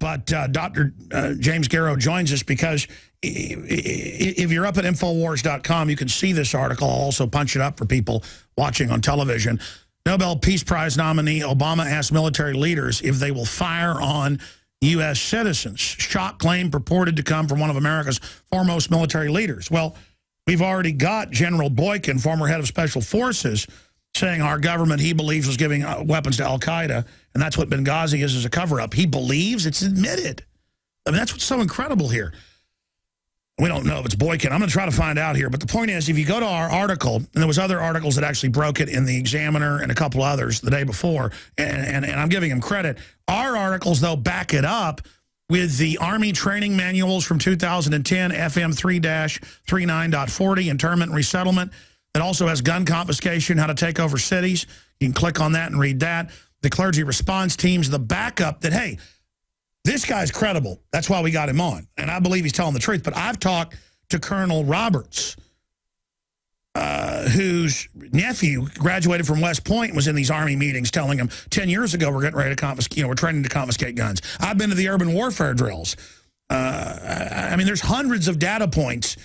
But Dr. James Garrow joins us because if you're up at Infowars.com, you can see this article. I'll also punch it up for people watching on television. Nobel Peace Prize nominee Obama asked military leaders if they will fire on U.S. citizens. Shock claim purported to come from one of America's foremost military leaders. Well, we've already got General Boykin, former head of Special Forces, saying our government, he believes, was giving weapons to al-Qaeda, and that's what Benghazi is as a cover-up. He believes, it's admitted. I mean, that's what's so incredible here. We don't know if it's Boykin. I'm going to try to find out here. But the point is, if you go to our article, and there was other articles that actually broke it in the Examiner and a couple others the day before, and I'm giving him credit. Our articles, though, back it up with the Army training manuals from 2010, FM 3-39.40, internment and resettlement. It also has gun confiscation, how to take over cities. You can click on that and read that. The clergy response teams, the backup that, hey, this guy's credible. That's why we got him on. And I believe he's telling the truth. But I've talked to Colonel Roberts, whose nephew graduated from West Point and was in these Army meetings telling him 10 years ago we're getting ready to confiscate, we're training to confiscate guns. I've been to the urban warfare drills. I mean, there's hundreds of data points.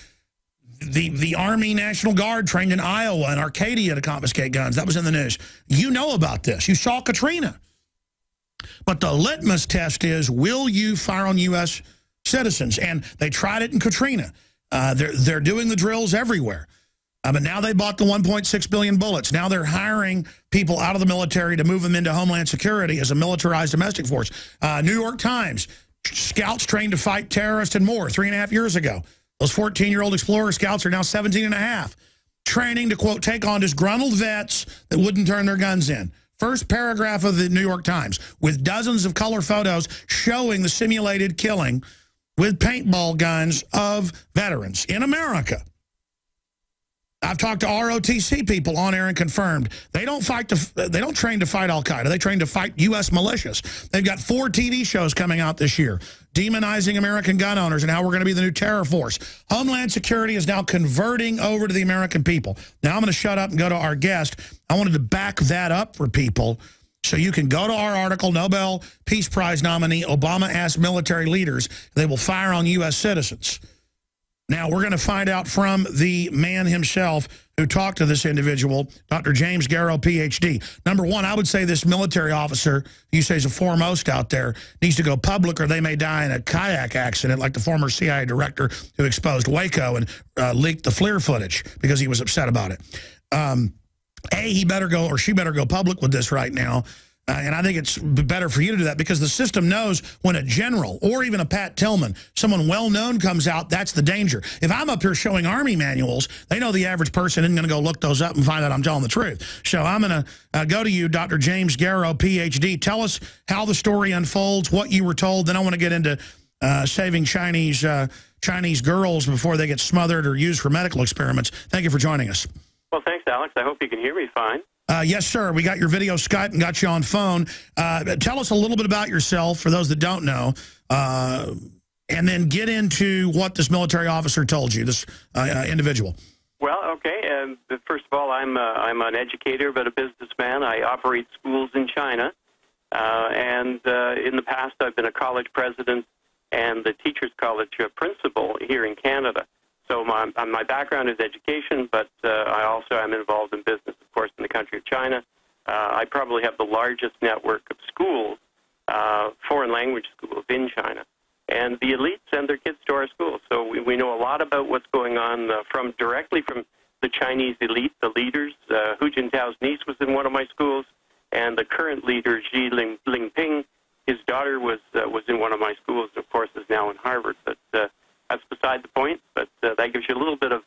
The Army National Guard trained in Iowa and Arcadia to confiscate guns. That was in the news. You know about this. You saw Katrina. But the litmus test is, will you fire on U.S. citizens? And they tried it in Katrina. They're doing the drills everywhere. But now they bought the 1.6 billion bullets. Now they're hiring people out of the military to move them into Homeland Security as a militarized domestic force. New York Times, scouts trained to fight terrorists and more 3.5 years ago. Those 14-year-old Explorer scouts are now 17.5, training to, quote, take on disgruntled vets that wouldn't turn their guns in. First paragraph of the New York Times, with dozens of color photos showing the simulated killing with paintball guns of veterans in America. I've talked to ROTC people on air and confirmed they don't train to fight al-Qaeda. They train to fight U.S. militias. They've got 4 TV shows coming out this year, demonizing American gun owners and how we're going to be the new terror force. Homeland Security is now converting over to the American people. Now I'm going to shut up and go to our guest. I wanted to back that up for people so you can go to our article, Nobel Peace Prize nominee Obama asked military leaders they will fire on U.S. citizens. Now, we're going to find out from the man himself who talked to this individual, Dr. James Garrow, Ph.D. Number one, I would say this military officer, you say is a foremost out there, needs to go public or they may die in a kayak accident like the former CIA director who exposed Waco and leaked the FLIR footage because he was upset about it. He better go or she better go public with this right now. And I think it's better for you to do that because the system knows when a general or even a Pat Tillman, someone well-known comes out, that's the danger. If I'm up here showing Army manuals, they know the average person isn't going to go look those up and find out I'm telling the truth. So I'm going to go to you, Dr. James Garrow, Ph.D. Tell us how the story unfolds, what you were told. Then I want to get into saving Chinese girls before they get smothered or used for medical experiments. Thank you for joining us. Well, thanks, Alex. I hope you can hear me fine. Yes, sir. We got your video Skype and got you on phone. Tell us a little bit about yourself, for those that don't know, and then get into what this military officer told you, this individual. Well, okay. First of all, I'm an educator, but a businessman. I operate schools in China, and in the past, I've been a college president and the Teachers College principal here in Canada. So my background is education, but I also am involved in business, of course, in the country of China. I probably have the largest network of schools, foreign language schools in China. And the elites send their kids to our schools. So we know a lot about what's going on directly from the Chinese elite, the leaders. Hu Jintao's niece was in one of my schools, and the current leader, Xi Jinping, his daughter was in one of my schools, and of course is now in Harvard. But that's beside the point, but that gives you a little bit of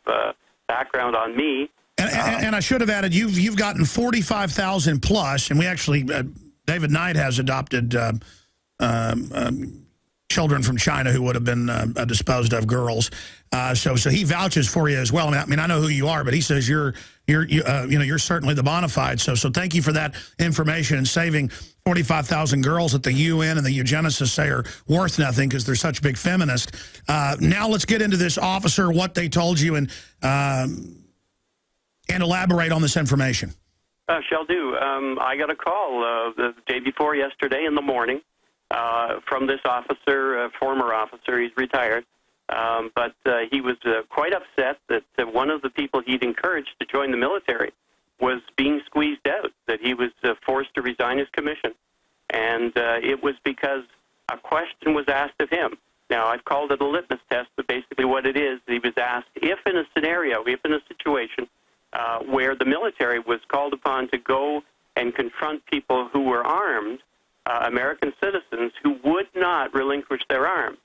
background on me. And I should have added, you've gotten 45,000 plus, and we actually, David Knight has adopted children from China who would have been disposed of, girls. So he vouches for you as well. I mean, I know who you are, but he says you're certainly the bona fide. So thank you for that information and saving 45,000 girls that the UN and the eugenicists say are worth nothing because they're such big feminists. Now let's get into this officer, what they told you, and elaborate on this information. Shall do. I got a call the day before yesterday in the morning from this officer, former officer. He's retired. But he was quite upset that one of the people he'd encouraged to join the military was being squeezed out, that he was forced to resign his commission. And it was because a question was asked of him. Now, I've called it a litmus test, but basically what it is, he was asked if in a scenario, if in a situation where the military was called upon to go and confront people who were armed, American citizens who would not relinquish their arms,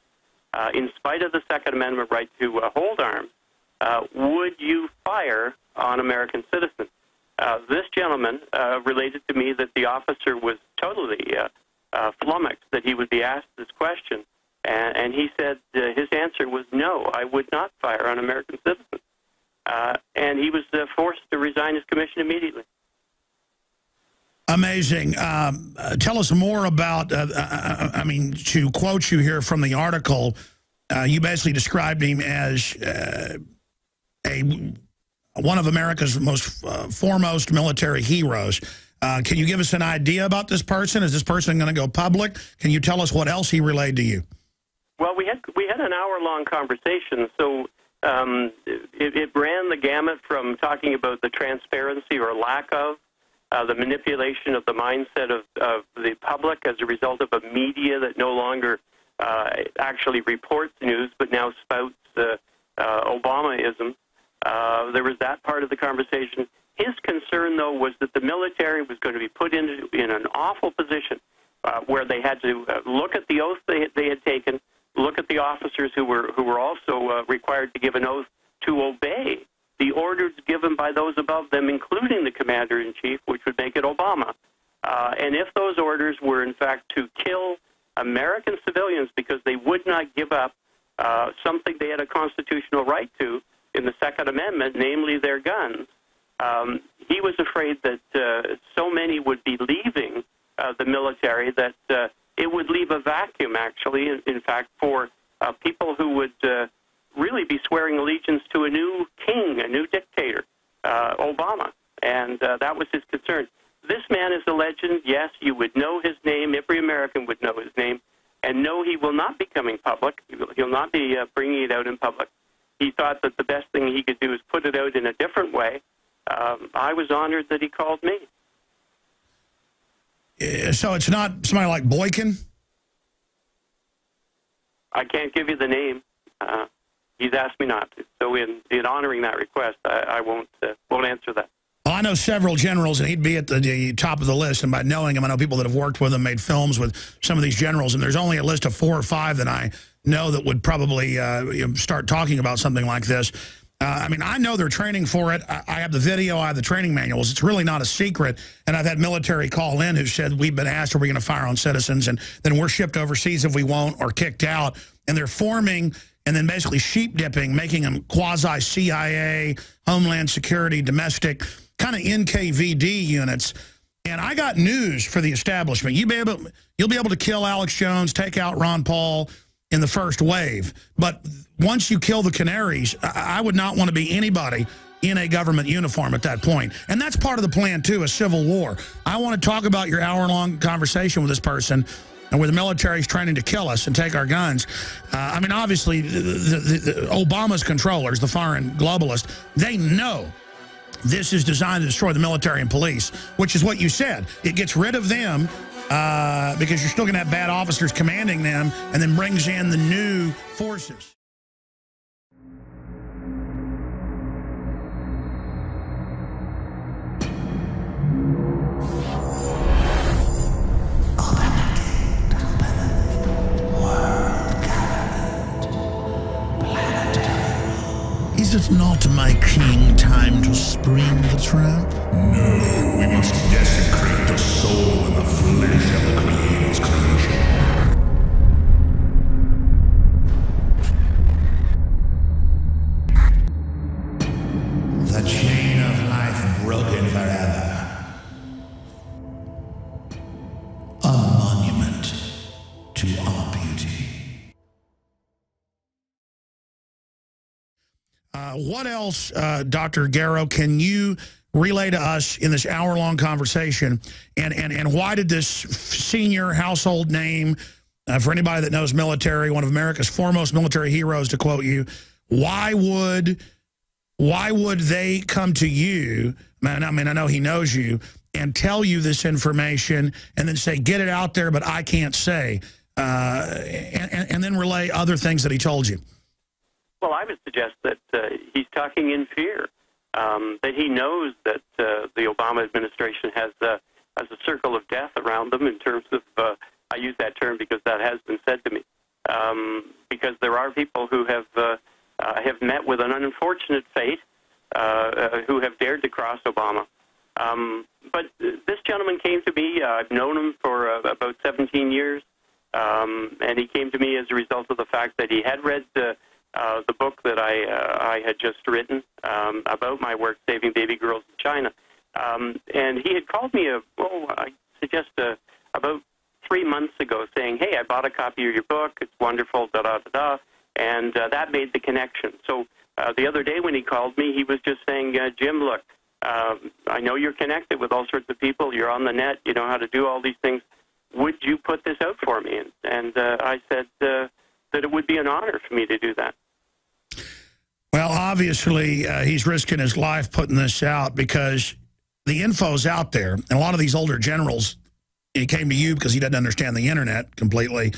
in spite of the Second Amendment right to hold arms, would you fire on American citizens? This gentleman related to me that the officer was totally flummoxed that he would be asked this question, and he said his answer was no, I would not fire on American citizens. And he was forced to resign his commission immediately. Amazing. Tell us more about, I mean, to quote you here from the article, you basically described him as one of America's most foremost military heroes. Can you give us an idea about this person? Is this person going to go public? Can you tell us what else he relayed to you? Well, we had an hour-long conversation, so it ran the gamut from talking about the transparency or lack of, the manipulation of the mindset of the public as a result of a media that no longer actually reports news, but now spouts Obamaism. There was that part of the conversation. His concern, though, was that the military was going to be put in an awful position where they had to look at the oath they had taken, look at the officers who were also required to give an oath to obey the orders given by those above them, including the commander-in-chief, which would make it Obama. And if those orders were, in fact, to kill American civilians because they would not give up something they had a constitutional right to in the Second Amendment, namely their guns, he was afraid that so many would be leaving the military that it would leave a vacuum, actually, in fact, for people who would really be swearing allegiance to a new king, a new dictator, Obama. And that was his concern. This man is a legend. Yes, you would know his name. Every American would know his name. And no, he will not be coming public. He'll not be bringing it out in public. He thought that the best thing he could do is put it out in a different way. I was honored that he called me. So it's not somebody like Boykin? I can't give you the name. He's asked me not to. So in honoring that request, I won't answer that. Well, I know several generals, and he'd be at the top of the list. And by knowing him, I know people that have worked with him, made films with some of these generals. And there's only a list of 4 or 5 that I know that would probably start talking about something like this. I mean, I know they're training for it. I have the video. I have the training manuals. It's really not a secret. And I've had military call in who said, we've been asked, are we going to fire on citizens? And then we're shipped overseas if we won't, or kicked out. And they're forming and then basically sheep dipping, making them quasi-CIA, Homeland Security, domestic, kind of NKVD units. And I got news for the establishment. You'll be able to kill Alex Jones, take out Ron Paul in the first wave. But once you kill the canaries, I would not want to be anybody in a government uniform at that point. And that's part of the plan, too, a civil war. I want to talk about your hour-long conversation with this person and where the military is trying to kill us and take our guns. I mean, obviously, the Obama's controllers, the foreign globalists, they know this is designed to destroy the military and police, which is what you said. It gets rid of them because you're still going to have bad officers commanding them, and then brings in the new forces. Is it not, my king, time to spring the trap? No, we must desecrate the soul and the flesh of the Creator's creation. The chain of life broken forever. A monument to our beauty. What else, Dr. Garrow, can you relay to us in this hour-long conversation? And why did this senior household name For anybody that knows military, one of America's foremost military heroes, to quote you, why would they come to you? I mean, I know he knows you, and tell you this information and then say, get it out there, but I can't say, and then relay other things that he told you? Well, I would suggest that he's talking in fear, that he knows that the Obama administration has a circle of death around them in terms of, I use that term because that has been said to me, because there are people who have met with an unfortunate fate, who have dared to cross Obama. But this gentleman came to me. I've known him for about 17 years, and he came to me as a result of the fact that he had read the book that I had just written about my work saving baby girls in China. And he had called me, I suggest about 3 months ago, saying, hey, I bought a copy of your book. It's wonderful, da-da-da-da. And that made the connection. So the other day when he called me, he was just saying, Jim, look, I know you're connected with all sorts of people. You're on the net. You know how to do all these things. Would you put this out for me? And I said that it would be an honor for me to do that. Well, obviously, he's risking his life putting this out because the info's out there. And a lot of these older generals, he came to you because he doesn't understand the internet completely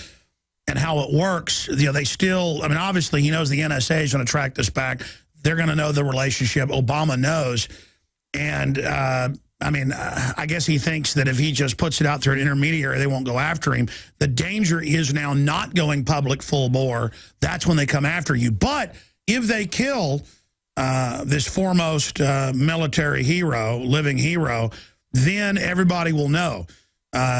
and how it works. You know, they still, I mean, obviously, he knows the NSA is going to track this back. They're going to know the relationship. Obama knows. And, I mean, I guess he thinks that if he just puts it out through an intermediary, they won't go after him. The danger is now not going public full bore. That's when they come after you. But if they kill this foremost military hero, living hero, then everybody will know.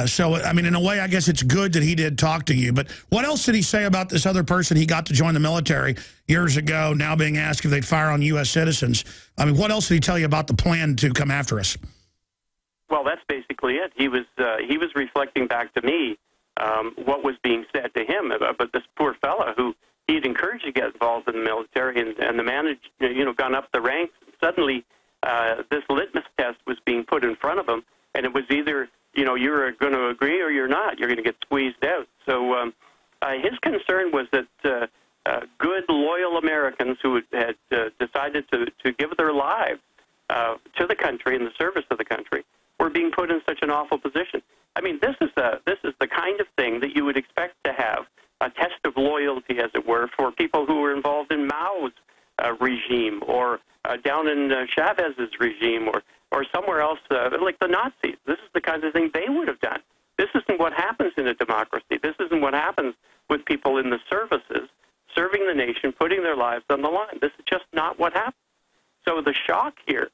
So, I mean, in a way, I guess it's good that he did talk to you. But what else did he say about this other person he got to join the military years ago, now being asked if they'd fire on U.S. citizens? I mean, what else did he tell you about the plan to come after us? Well, that's basically it. He was reflecting back to me what was being said to him about this poor fella who he had encouraged to get involved in the military, and the man had, gone up the ranks. Suddenly, this litmus test was being put in front of him, and it was either, you're going to agree or you're not. You're going to get squeezed out. So his concern was that good, loyal Americans who had decided to give their lives to the country in the service of the country were being put in such an awful position. I mean, this is the kind of thing that you would expect to have a test of loyalty, as it were, for people who were involved in Mao's regime or down in Chavez's regime or somewhere else like the Nazis. This is the kind of thing they would have done. This isn't what happens in a democracy. This isn't what happens with people in the services, serving the nation, putting their lives on the line. This is just not what happens. So the shock here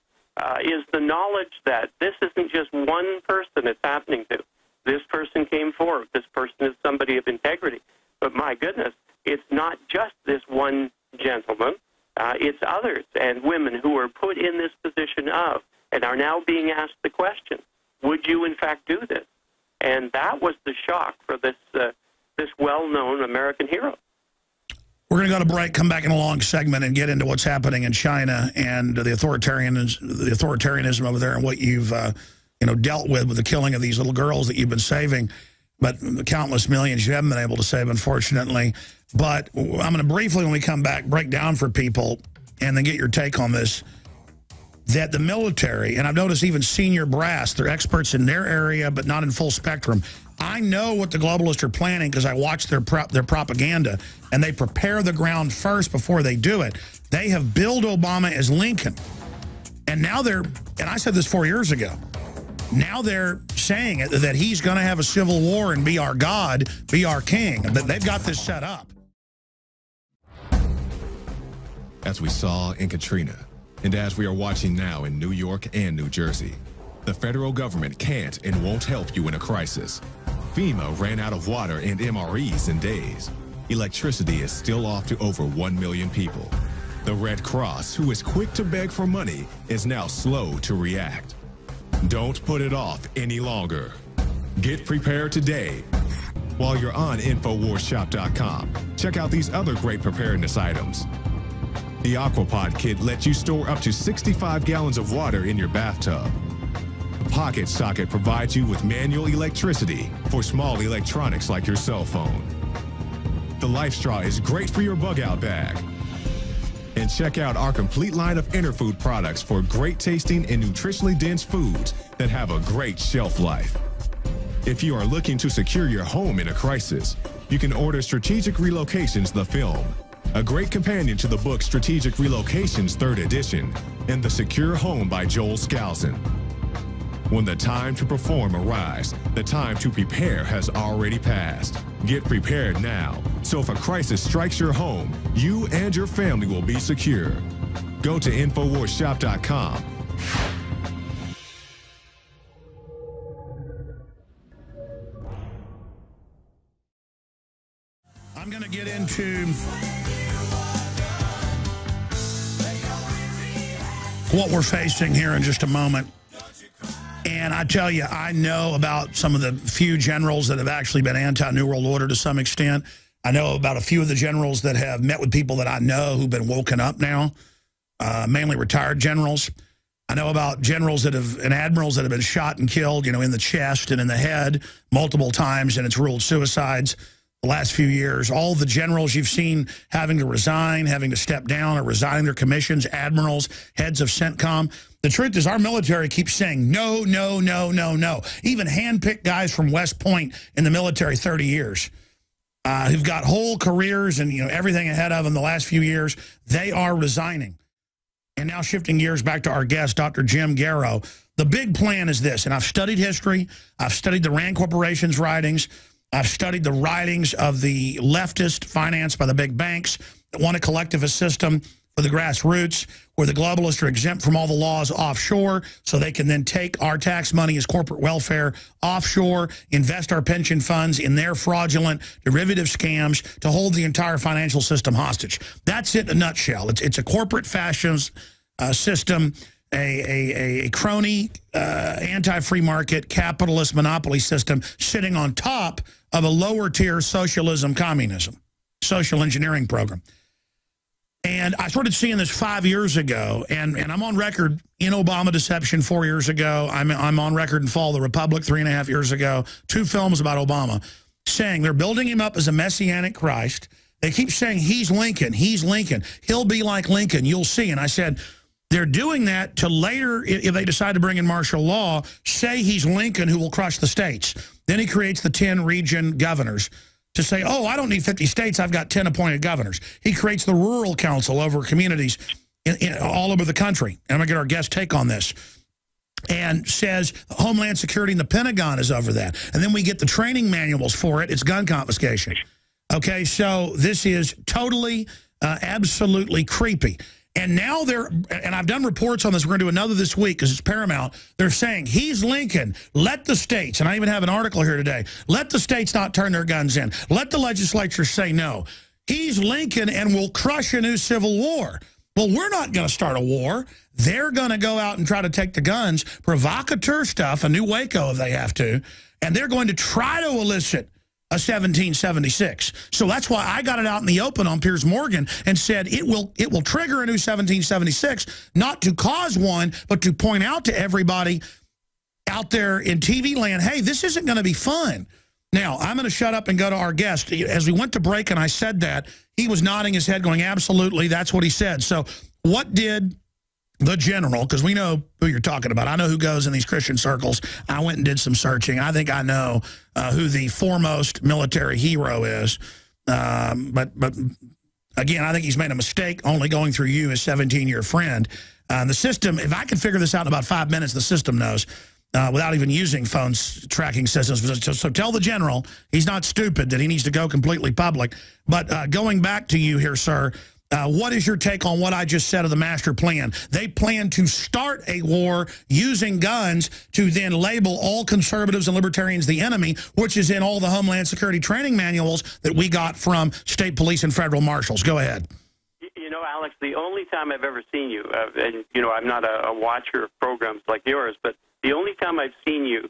is the knowledge that this isn't just one person it's happening to. This person came forward. This person is somebody of integrity. But my goodness, it's not just this one gentleman. It's others and women who are put in this position of and are now being asked the question, would you in fact do this? And that was the shock for this well-known American hero. We're going to go to break, come back in a long segment, and get into what's happening in China and the authoritarianism over there and what you've dealt with the killing of these little girls that you've been saving, but the countless millions you haven't been able to save, unfortunately. But I'm going to briefly, when we come back, break down for people and then get your take on this, that the military, and I've noticed even senior brass, they're experts in their area, but not in full spectrum. I know what the globalists are planning because I watch their propaganda, and they prepare the ground first before they do it. They have billed Obama as Lincoln. And now and I said this 4 years ago, now they're saying it, that he's going to have a civil war and be our God, be our king. They've got this set up. As we saw in Katrina, and as we are watching now in New York and New Jersey, the federal government can't and won't help you in a crisis. FEMA ran out of water and MREs in days. Electricity is still off to over 1 million people. The Red Cross, who is quick to beg for money, is now slow to react. Don't put it off any longer. Get prepared today. While you're on InfoWarsShop.com, check out these other great preparedness items. The Aquapod kit lets you store up to 65 gallons of water in your bathtub. pocket socket provides you with manual electricity for small electronics like your cell phone. The Life Straw is great for your bug-out bag. And check out our complete line of Interfood products for great tasting and nutritionally dense foods that have a great shelf life. If you are looking to secure your home in a crisis, you can order Strategic Relocations, the film, a great companion to the book Strategic Relocations 3rd edition, and The Secure Home by Joel Skousen. When the time to perform arrives, the time to prepare has already passed. Get prepared now, so if a crisis strikes your home, you and your family will be secure. Go to InfoWarsShop.com. I'm going to get into what we're facing here in just a moment. And I tell you, I know about some of the few generals that have actually been anti-New World Order to some extent. I know about a few of the generals that have met with people that I know who've been woken up now, mainly retired generals. I know about generals that have, and admirals that have been shot and killed, in the chest and in the head multiple times, and it's ruled suicides the last few years. All the generals you've seen having to resign, having to step down or resigning their commissions, admirals, heads of CENTCOM. The truth is our military keeps saying no, no, no, no, no. Even hand-picked guys from West Point in the military 30 years who've got whole careers and everything ahead of them the last few years, they are resigning. And now shifting gears back to our guest, Dr. Jim Garrow. The big plan is this, and I've studied history. I've studied the Rand Corporation's writings. I've studied the writings of the leftist financed by the big banks that want a collectivist system for the grassroots, where the globalists are exempt from all the laws offshore, so they can then take our tax money as corporate welfare offshore, invest our pension funds in their fraudulent derivative scams to hold the entire financial system hostage. That's it in a nutshell. It's a corporate fascist system, a crony, anti-free market, capitalist monopoly system sitting on top of a lower-tier socialism, communism, social engineering program. And I started seeing this 5 years ago, and I'm on record in Obama Deception 4 years ago. I'm on record in Fall of the Republic 3.5 years ago, 2 films about Obama, saying they're building him up as a messianic Christ. They keep saying he's Lincoln, he'll be like Lincoln, you'll see. And I said, they're doing that to later, if they decide to bring in martial law, say he's Lincoln who will crush the states. Then he creates the 10 region governors to say, oh, I don't need 50 states, I've got 10 appointed governors. He creates the rural council over communities all over the country. And I'm going to get our guest take on this. And says Homeland Security and the Pentagon is over that. And then we get the training manuals for it. It's gun confiscation. Okay, so this is totally, absolutely creepy. And now and I've done reports on this, we're going to do another this week because it's paramount. They're saying, he's Lincoln, let the states, and I even have an article here today, let the states not turn their guns in. Let the legislature say no. He's Lincoln and will crush a new civil war. Well, we're not going to start a war. They're going to go out and try to take the guns, provocateur stuff, a new Waco if they have to, and they're going to try to elicit a 1776. So that's why I got it out in the open on Piers Morgan and said it will trigger a new 1776, not to cause one, but to point out to everybody out there in TV land, hey, this isn't going to be fun. Now, I'm going to shut up and go to our guest. As we went to break and I said that, he was nodding his head going, absolutely, that's what he said. So what did the general, because we know who you're talking about. I know who goes in these Christian circles. I went and did some searching. I think I know who the foremost military hero is. But again, I think he's made a mistake only going through you, his 17-year friend. The system, if I can figure this out in about 5 minutes, the system knows without even using phone tracking systems. So tell the general he's not stupid, that he needs to go completely public. But going back to you here, sir, what is your take on what I just said of the master plan? They plan to start a war using guns to then label all conservatives and libertarians the enemy, which is in all the Homeland Security training manuals that we got from state police and federal marshals. Go ahead. You know, Alex, the only time I've ever seen you, and, I'm not a watcher of programs like yours, but the only time I've seen you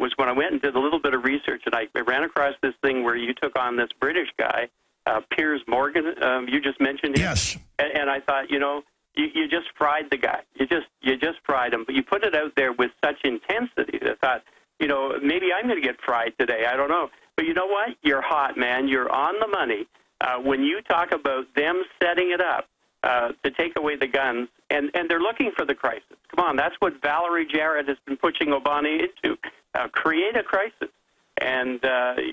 was when I went and did a little bit of research, and I ran across this thing where you took on this British guy, Piers Morgan, you just mentioned him. Yes. And I thought, you just fried the guy. You just fried him. But you put it out there with such intensity that I thought, maybe I'm going to get fried today. I don't know. But you know what? You're hot, man. You're on the money. When you talk about them setting it up to take away the guns, and they're looking for the crisis. Come on, that's what Valerie Jarrett has been pushing Obama into. Create a crisis. And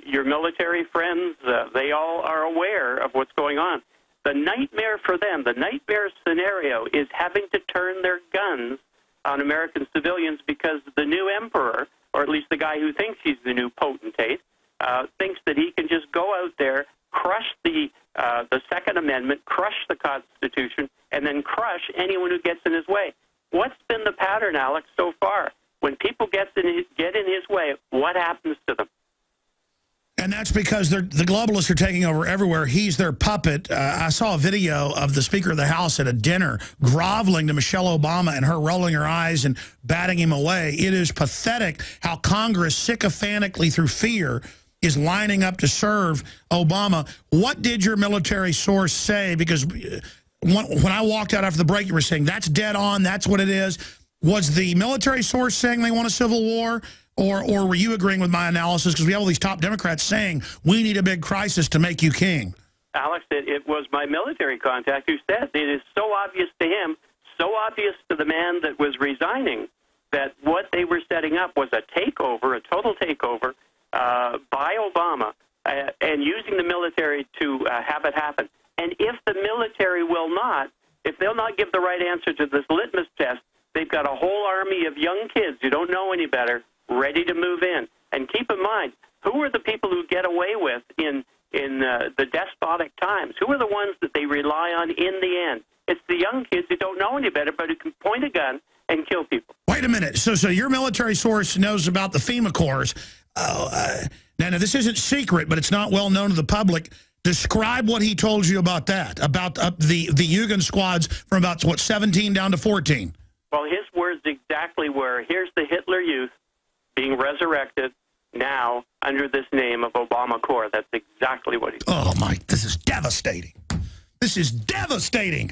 your military friends, they all are aware of what's going on. The nightmare for them, the nightmare scenario is having to turn their guns on American civilians because the new emperor, or at least the guy who thinks he's the new potentate, thinks that he can just go out there, crush the Second Amendment, crush the Constitution, and then crush anyone who gets in his way. What's been the pattern, Alex, so far? When people get in his way, what happens to them? And that's because the globalists are taking over everywhere. He's their puppet. I saw a video of the Speaker of the House at a dinner groveling to Michelle Obama and her rolling her eyes and batting him away. It is pathetic how Congress sycophantically through fear is lining up to serve Obama. What did your military source say? Because when I walked out after the break, you were saying that's dead on, that's what it is. Was the military source saying they want a civil war? Or were you agreeing with my analysis? Because we have all these top Democrats saying we need a big crisis to make you king. Alex, it was my military contact who said it is so obvious to him, so obvious to the man that was resigning, that what they were setting up was a takeover, a total takeover by Obama, and using the military to have it happen. And if the military will not, if they'll not give the right answer to this litmus test, they've got a whole army of young kids who don't know any better ready to move in. And keep in mind, who are the people who get away with in the despotic times? Who are the ones that they rely on in the end? It's the young kids who don't know any better, but who can point a gun and kill people. Wait a minute. So your military source knows about the FEMA Corps. Now, this isn't secret, but it's not well known to the public. Describe what he told you about that, about the Yugen squads from about, 17 down to 14. Well, his words exactly were, here's the Hitler Youth being resurrected now under this name of Obama Corps. That's exactly what he said. Oh, Mike, this is devastating. This is devastating.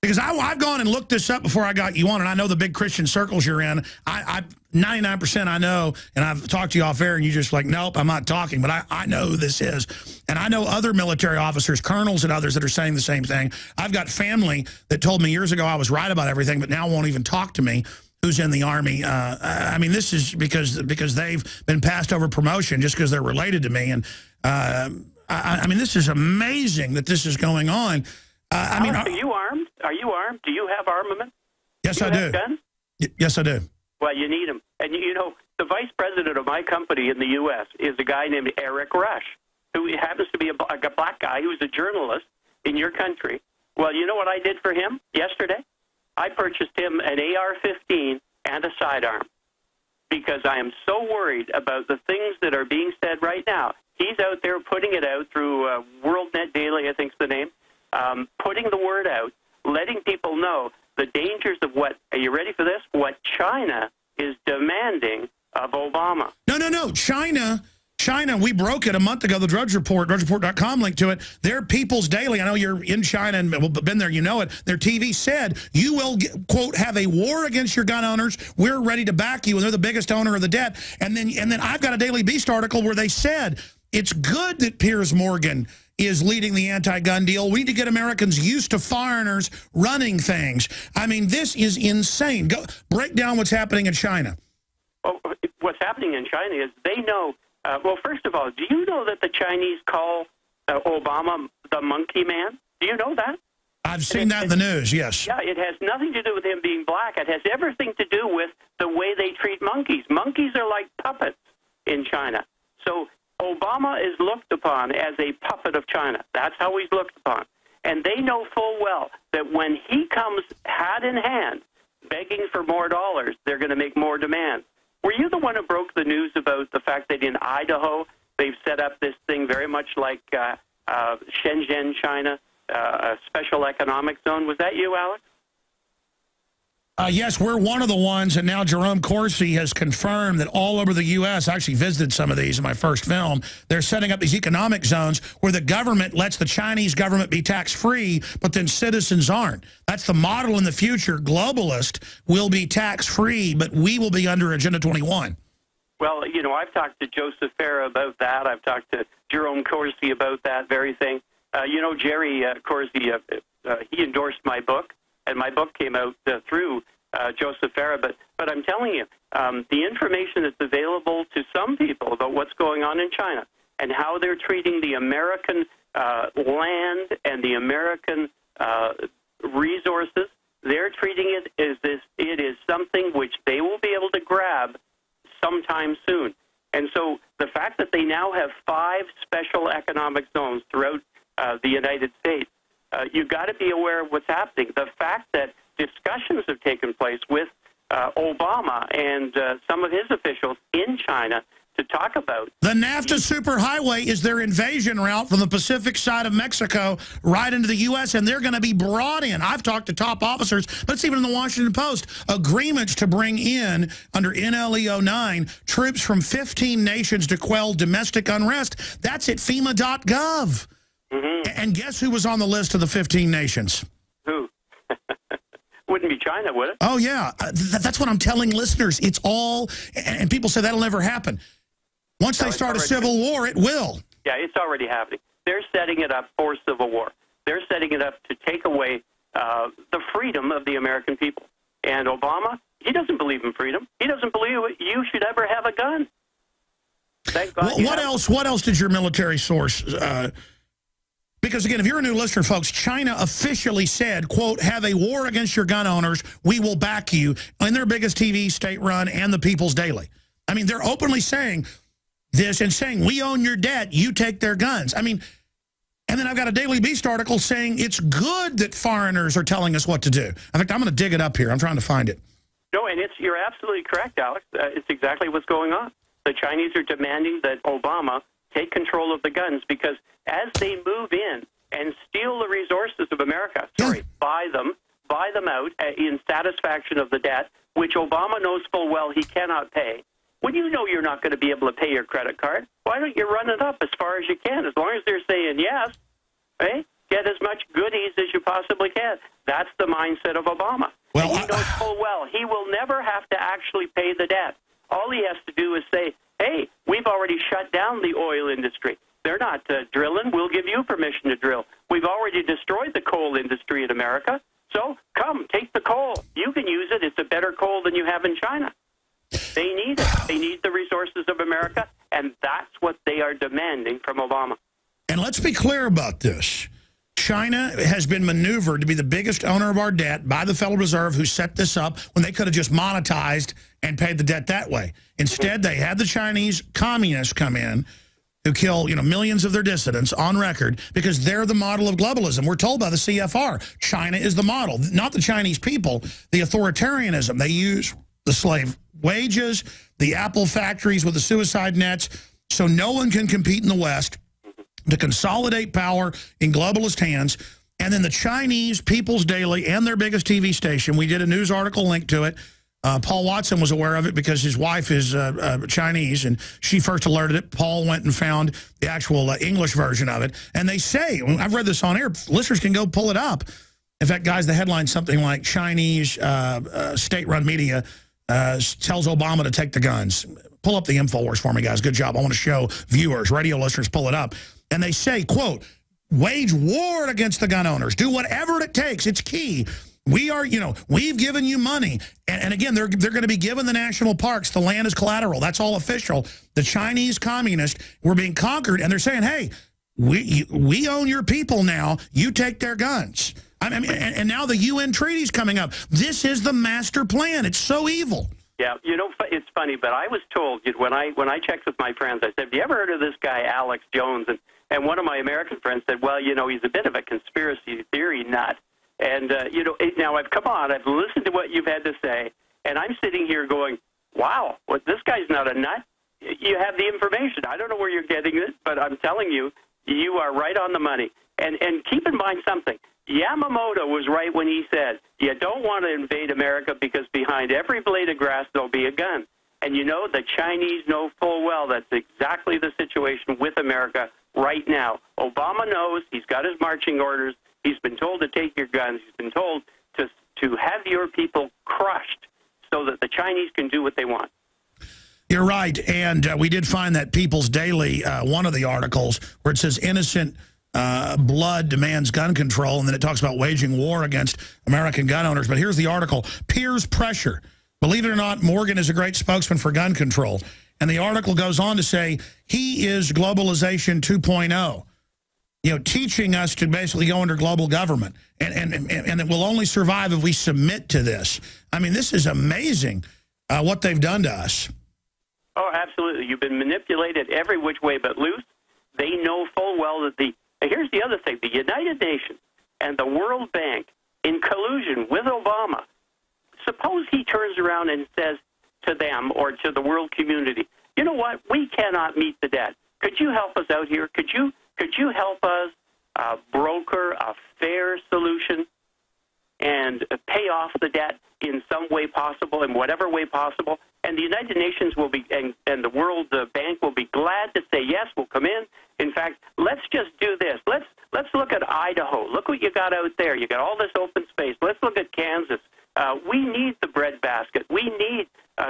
Because I've gone and looked this up before I got you on, and I know the big Christian circles you're in. 99% I know, and I've talked to you off air, and you're just like, nope, I'm not talking. But I know who this is. And I know other military officers, colonels and others that are saying the same thing. I've got family that told me years ago I was right about everything, but now won't even talk to me, who's in the Army. I mean, this is because they've been passed over promotion just because they're related to me. And, I mean, this is amazing that this is going on. I mean, are you armed? Are you armed? Do you have armament? Yes, I do. Guns? Yes, I do. Well, you need them. And, the vice president of my company in the U.S. is a guy named Eric Rush, who happens to be a black guy who's a journalist in your country. Well, you know what I did for him yesterday? I purchased him an AR-15 and a sidearm because I am so worried about the things that are being said right now. He's out there putting it out through WorldNet Daily, I think is the name, putting the word out, letting people know the dangers of what, are you ready for this? What China is demanding of Obama. No. China, we broke it a month ago, the Drudge Report, drudgereport.com link to it. Their People's Daily, I know you're in China and been there, you know it. Their TV said, you will, quote, have a war against your gun owners. We're ready to back you, and they're the biggest owner of the debt. And then I've got a Daily Beast article where they said, it's good that Piers Morgan is leading the anti-gun deal. We need to get Americans used to foreigners running things. I mean, this is insane. Break down what's happening in China. Well, what's happening in China is they know, well, first of all, do you know that the Chinese call Obama the monkey man? Do you know that? I've seen that in the news, yes. Yeah, it has nothing to do with him being black. It has everything to do with the way they treat monkeys. Monkeys are like puppets in China. So Obama is looked upon as a puppet of China. That's how he's looked upon. And they know full well that when he comes hat in hand, begging for more dollars, they're going to make more demands. Were you the one who broke the news about the fact that in Idaho, they've set up this thing very much like Shenzhen, China, a special economic zone? Was that you, Alex? Yes, we're one of the ones, and now Jerome Corsi has confirmed that all over the U.S., I actually visited some of these in my first film, they're setting up these economic zones where the government lets the Chinese government be tax-free, but then citizens aren't. That's the model in the future. Globalist will be tax-free, but we will be under Agenda 21. Well, you know, I've talked to Joseph Farah about that. I've talked to Jerome Corsi about that very thing. You know, Jerry Corsi, he endorsed my book, and my book came out through Joseph Farah. But I'm telling you, the information that's available to some people about what's going on in China and how they're treating the American land and the American resources, they're treating it as this. It is something which they will be able to grab sometime soon. And so the fact that they now have 5 special economic zones throughout the United States, you've got to be aware of what's happening. The fact that discussions have taken place with Obama and some of his officials in China to talk about. The NAFTA superhighway is their invasion route from the Pacific side of Mexico right into the U.S., and they're going to be brought in. I've talked to top officers, but it's even in the Washington Post, agreements to bring in, under NLE 09, troops from 15 nations to quell domestic unrest. That's at FEMA.gov. Mm-hmm. And guess who was on the list of the 15 nations? Who? Wouldn't be China, would it? Oh, yeah. That's what I'm telling listeners. It's all, and people say that'll never happen. Once they start a civil war, it will. Yeah, it's already happening. They're setting it up for civil war. They're setting it up to take away the freedom of the American people. And Obama, he doesn't believe in freedom. He doesn't believe you should ever have a gun. Thank God. What else did your military source... because, again, if you're a new listener, folks, China officially said, quote, have a war against your gun owners. We will back you, in their biggest TV, state-run, and the People's Daily. I mean, they're openly saying this and saying, we own your debt, you take their guns. I mean, and then I've got a Daily Beast article saying it's good that foreigners are telling us what to do. In fact, I'm going to dig it up here. I'm trying to find it. No, and you're absolutely correct, Alex. It's exactly what's going on. The Chinese are demanding that Obama take control of the guns because as they move in and steal the resources of America, buy them out in satisfaction of the debt, which Obama knows full well he cannot pay. When you know you're not going to be able to pay your credit card, why don't you run it up as far as you can? As long as they're saying yes, right? Get as much goodies as you possibly can. That's the mindset of Obama. Well, and he knows full well he will never have to actually pay the debt. All he has to do is say, hey, we've already shut down the oil industry. They're not drilling. We'll give you permission to drill. We've already destroyed the coal industry in America. So come, take the coal. You can use it. It's a better coal than you have in China. They need it. They need the resources of America, and that's what they are demanding from Obama. And let's be clear about this. China has been maneuvered to be the biggest owner of our debt by the Federal Reserve, who set this up when they could have just monetized and paid the debt that way. Instead, they had the Chinese communists come in who kill, millions of their dissidents on record because they're the model of globalism. We're told by the CFR, China is the model, not the Chinese people, the authoritarianism. They use the slave wages, the Apple factories with the suicide nets, so no one can compete in the West, to consolidate power in globalist hands. And then the Chinese People's Daily and their biggest TV station, we did a news article linked to it. Paul Watson was aware of it because his wife is Chinese, and she first alerted it. Paul went and found the actual English version of it. And they say, I've read this on air, listeners can go pull it up. In fact, guys, the headline's something like Chinese state-run media tells Obama to take the guns. Pull up the InfoWars for me, guys. Good job. I want to show viewers, radio listeners, pull it up. And they say, quote, wage war against the gun owners. Do whatever it takes. It's key. We are, we've given you money. And again, they're going to be given the national parks. The land is collateral. That's all official. The Chinese communists were being conquered, and they're saying, hey, we own your people now. You take their guns. I mean, and now the UN treaty's coming up. This is the master plan. It's so evil. Yeah, it's funny, but I was told when I checked with my friends, I said, have you ever heard of this guy, Alex Jones? And one of my American friends said, well, he's a bit of a conspiracy theory nut. And, now I've listened to what you've had to say, and I'm sitting here going, wow, this guy's not a nut. You have the information. I don't know where you're getting it, but I'm telling you, you are right on the money. And keep in mind something. Yamamoto was right when he said, you don't want to invade America because behind every blade of grass there'll be a gun. And you know, the Chinese know full well that's exactly the situation with America right now. Obama knows. He's got his marching orders. He's been told to take your guns. He's been told to have your people crushed so that the Chinese can do what they want. You're right. And we did find that People's Daily, one of the articles, where it says innocent blood demands gun control, and then it talks about waging war against American gun owners. But here's the article, Peers Pressure. Believe it or not, Morgan is a great spokesman for gun control. And the article goes on to say he is globalization 2.0, you know, teaching us to basically go under global government. And it will only survive if we submit to this. I mean, this is amazing what they've done to us. Oh, absolutely. You've been manipulated every which way but loose. They know full well that here's the other thing, the United Nations and the World Bank in collusion with Obama, suppose he turns around and says to them or to the world community, you know what, we cannot meet the debt. Could you help us out here? Could you help us broker a fair solution and pay off the debt in some way possible, in whatever way possible? And the United Nations will be, and the World Bank will be glad to say, yes, we'll come in. In fact, let's just do this. Let's look at Idaho. Look what you got out there. You got all this open space. Let's look at Kansas. We need the breadbasket. We need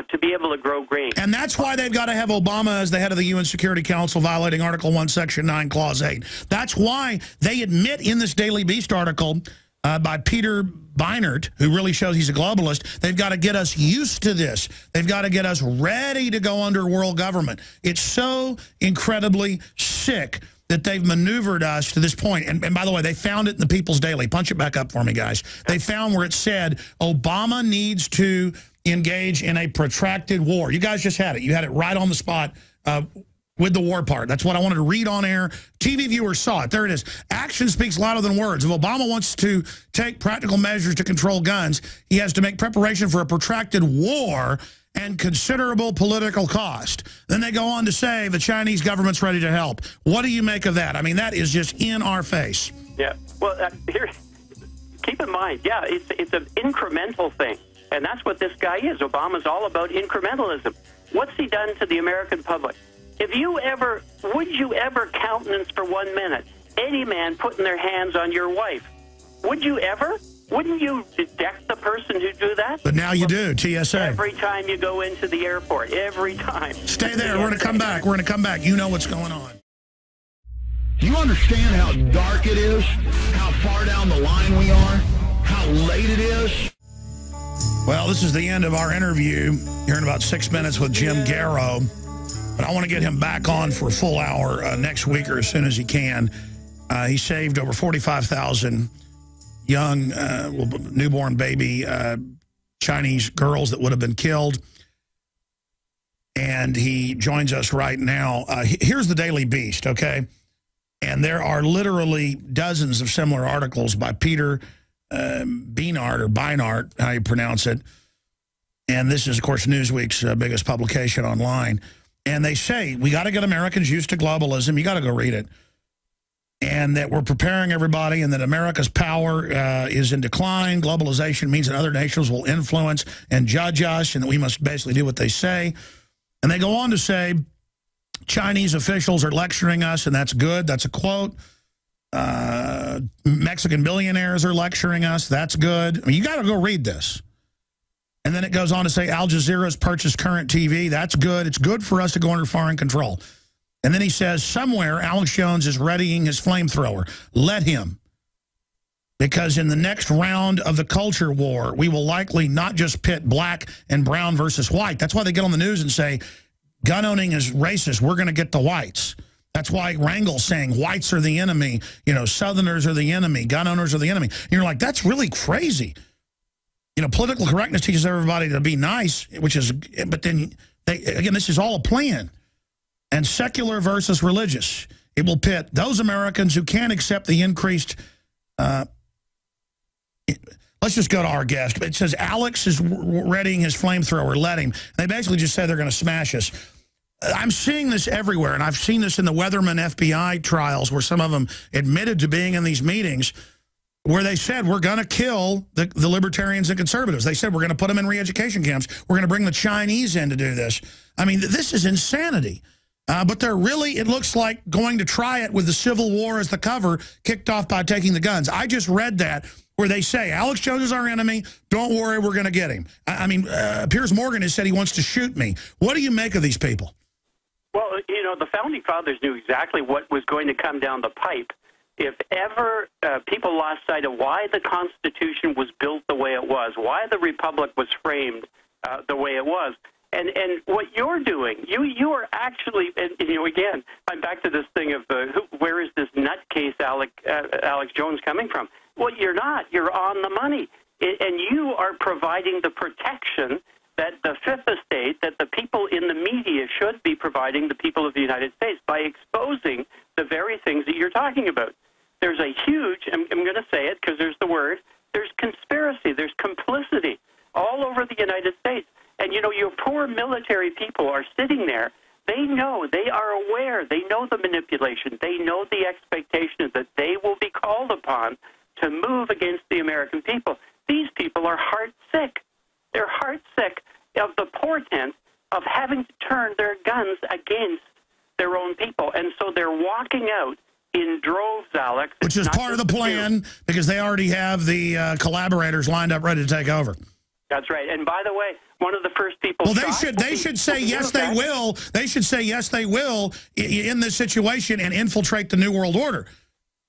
to be able to grow grain. And that's why they've got to have Obama as the head of the UN Security Council, violating Article 1, Section 9, Clause 8. That's why they admit in this Daily Beast article by Peter Beinart, who really shows he's a globalist, they've got to get us used to this. They've got to get us ready to go under world government. It's so incredibly sick that they've maneuvered us to this point. And by the way, they found it in the People's Daily. Punch it back up for me, guys. They found where it said Obama needs to engage in a protracted war. You guys just had it. You had it right on the spot with the war part. That's what I wanted to read on air. TV viewers saw it. There it is. Action speaks louder than words. If Obama wants to take practical measures to control guns, he has to make preparation for a protracted war and considerable political cost. Then they go on to say the Chinese government's ready to help. What do you make of that? I mean, that is just in our face. Yeah. Well, here, keep in mind, yeah, it's an incremental thing. And that's what this guy is. Obama's all about incrementalism. What's he done to the American public? Would you ever countenance for 1 minute any man putting their hands on your wife? Would you ever? Wouldn't you detect the person who do that? But now you do, TSA. Every time you go into the airport, every time. Stay there. We're going to come back. We're going to come back. You know what's going on. Do you understand how dark it is? How far down the line we are? How late it is? Well, this is the end of our interview here in about 6 minutes with Jim Garrow. But I want to get him back on for a full hour next week or as soon as he can. He saved over 45,000 young, newborn baby Chinese girls that would have been killed. And he joins us right now. Here's the Daily Beast, okay? And there are literally dozens of similar articles by Peter Beinart, or Beinart, how you pronounce it. And this is, of course, Newsweek's biggest publication online. And they say, we got to get Americans used to globalism. You got to go read it. And that we're preparing everybody, and that America's power is in decline. Globalization means that other nations will influence and judge us, and that we must basically do what they say. And they go on to say, Chinese officials are lecturing us, and that's good. That's a quote. Mexican billionaires are lecturing us. That's good. I mean, you got to go read this. And then it goes on to say Al Jazeera's purchased current TV. That's good. It's good for us to go under foreign control. And then he says, somewhere Alex Jones is readying his flamethrower. Let him. Because in the next round of the culture war, we will likely not just pit black and brown versus white. That's why they get on the news and say, gun owning is racist. We're going to get the whites. That's why Rangel's saying whites are the enemy. You know, Southerners are the enemy. Gun owners are the enemy. And you're like, that's really crazy. You know, political correctness teaches everybody to be nice, which is, but then, again, this is all a plan. And secular versus religious. It will pit those Americans who can't accept the increased, let's just go to our guest. It says Alex is readying his flamethrower, let him. They basically just say they're going to smash us. I'm seeing this everywhere, and I've seen this in the Weatherman FBI trials where some of them admitted to being in these meetings. where they said we're going to kill the libertarians and conservatives. They said we're going to put them in re-education camps. We're going to bring the Chinese in to do this. I mean, this is insanity. But they're really, it looks like, going to try it with the Civil War as the cover, kicked off by taking the guns. I just read that where they say, Alex Jones is our enemy. Don't worry, we're going to get him. I mean, Piers Morgan has said he wants to shoot me. What do you make of these people? Well, you know, the Founding Fathers knew exactly what was going to come down the pipe. If ever people lost sight of why the Constitution was built the way it was, why the Republic was framed the way it was, and what you're doing, you are actually, and you know, again, I'm back to this thing of where is this nutcase Alex Jones coming from? Well, you're not. You're on the money, and you are providing the protection that the Fifth Estate, that the people in the media should be providing the people of the United States by exposing the very things that you're talking about. There's a huge, I'm going to say it because there's the word, there's conspiracy, there's complicity all over the United States. And, you know, your poor military people are sitting there. They know, they are aware, they know the manipulation, they know the expectation that they will be called upon to move against the American people. These people are heart-sick. They're heart-sick of the portent of having to turn their guns against their own people. And so they're walking out in droves, Alex. Which is part of the plan, because they already have the collaborators lined up ready to take over. That's right. And by the way, one of the first people... Well, they should say yes, they will. They should say yes, they will in this situation and infiltrate the New World Order.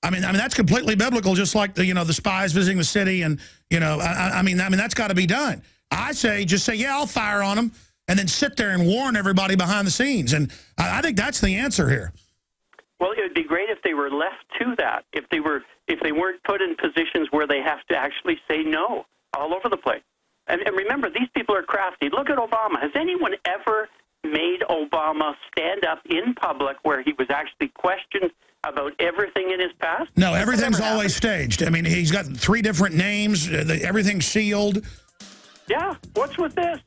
I mean that's completely biblical, just like the spies visiting the city, and I mean that's got to be done. I say just say yeah, I'll fire on them, and then sit there and warn everybody behind the scenes. And I think that's the answer here. Well, it would be great if they were left to that. If they weren't put in positions where they have to actually say no all over the place. And remember, these people are crafty. Look at Obama. Has anyone ever made Obama stand up in public where he was actually questioned about everything in his past? No, everything's always staged. I mean, he's got 3 different names. Everything's sealed. Yeah, what's with this?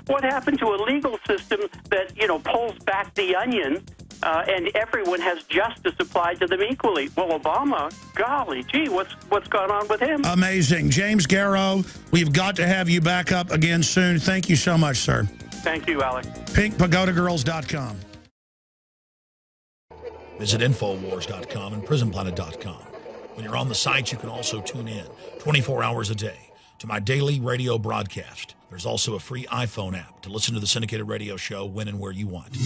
What happened to a legal system that, pulls back the onion and everyone has justice applied to them equally? Well, Obama, golly gee, what's gone on with him? Amazing. James Garrow, we've got to have you back up again soon. Thank you so much, sir. Thank you, Alex. PinkPagodaGirls.com. Visit Infowars.com and PrisonPlanet.com. When you're on the site, you can also tune in 24 hours a day to my daily radio broadcast. There's also a free iPhone app to listen to the syndicated radio show when and where you want.